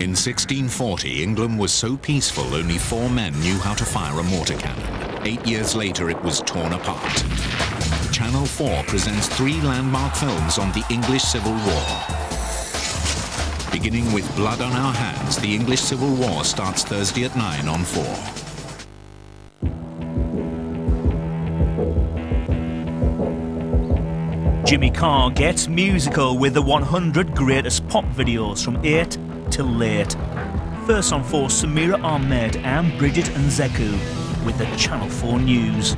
In 1640, England was so peaceful only 4 men knew how to fire a mortar cannon. 8 years later, it was torn apart. Channel 4 presents 3 landmark films on the English Civil War. Beginning with Blood on Our Hands, the English Civil War starts Thursday at 9 on 4. Jimmy Carr gets musical with the 100 greatest pop videos from 8 till late. First on 4, Samira Ahmed and Bridget Nzeku with the Channel 4 News.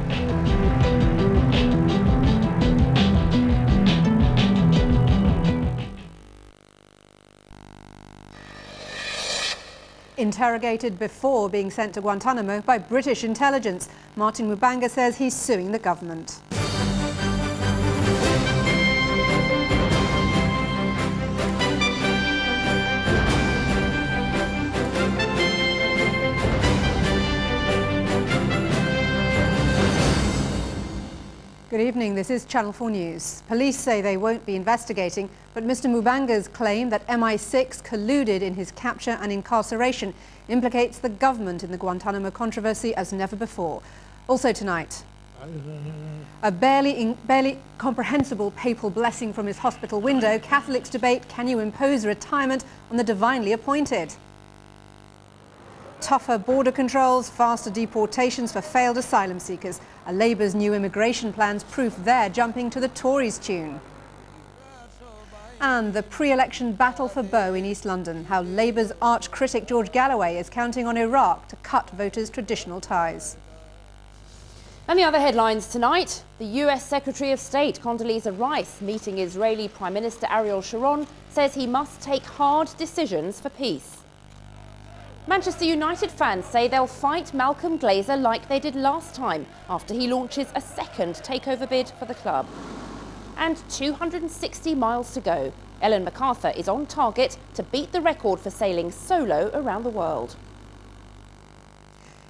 Interrogated before being sent to Guantanamo by British intelligence, Martin Mubanga says he's suing the government. Good evening, this is Channel 4 News. Police say they won't be investigating, but Mr. Mubanga's claim that MI6 colluded in his capture and incarceration implicates the government in the Guantanamo controversy as never before. Also tonight, a barely comprehensible papal blessing from his hospital window. Catholics debate, can you impose retirement on the divinely appointed? Tougher border controls, faster deportations for failed asylum seekers. Labour's new immigration plans proof they're jumping to the Tories' tune. And the pre-election battle for Bow in East London. How Labour's arch critic George Galloway is counting on Iraq to cut voters' traditional ties. And the other headlines tonight. The US Secretary of State Condoleezza Rice meeting Israeli Prime Minister Ariel Sharon says he must take hard decisions for peace. Manchester United fans say they'll fight Malcolm Glazer like they did last time after he launches a second takeover bid for the club. And 260 miles to go. Ellen MacArthur is on target to beat the record for sailing solo around the world.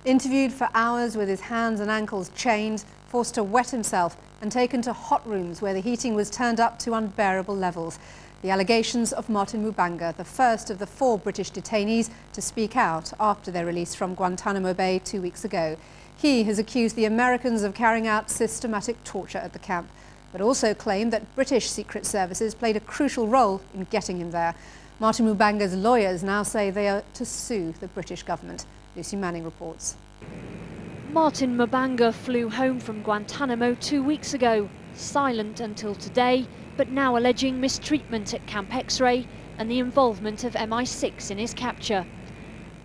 Interviewed for hours with his hands and ankles chained, forced to wet himself and taken to hot rooms where the heating was turned up to unbearable levels. The allegations of Martin Mubanga, the first of the 4 British detainees to speak out after their release from Guantanamo Bay 2 weeks ago. He has accused the Americans of carrying out systematic torture at the camp, but also claimed that British secret services played a crucial role in getting him there. Martin Mubanga's lawyers now say they are to sue the British government. Lucy Manning reports. Martin Mubanga flew home from Guantanamo 2 weeks ago, silent until today, but now alleging mistreatment at Camp X-Ray and the involvement of MI6 in his capture.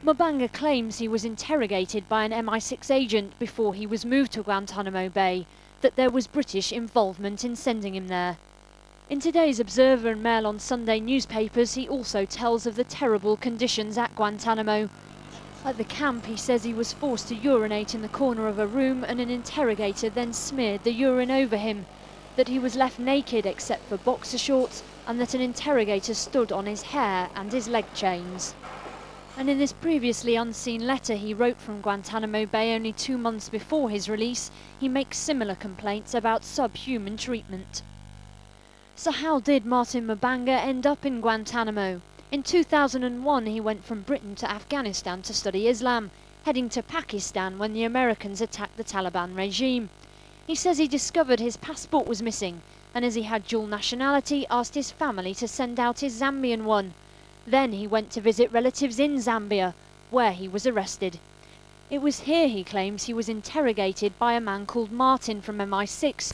Mubanga claims he was interrogated by an MI6 agent before he was moved to Guantanamo Bay, that there was British involvement in sending him there. In today's Observer and Mail on Sunday newspapers, he also tells of the terrible conditions at Guantanamo. At the camp, he says he was forced to urinate in the corner of a room and an interrogator then smeared the urine over him, that he was left naked except for boxer shorts, and that an interrogator stood on his hair and his leg chains. And in this previously unseen letter he wrote from Guantanamo Bay only 2 months before his release, he makes similar complaints about subhuman treatment. So how did Martin Mubanga end up in Guantanamo? In 2001 he went from Britain to Afghanistan to study Islam, heading to Pakistan when the Americans attacked the Taliban regime. He says he discovered his passport was missing, and as he had dual nationality, asked his family to send out his Zambian one. Then he went to visit relatives in Zambia, where he was arrested. It was here, he claims, he was interrogated by a man called Martin from MI6,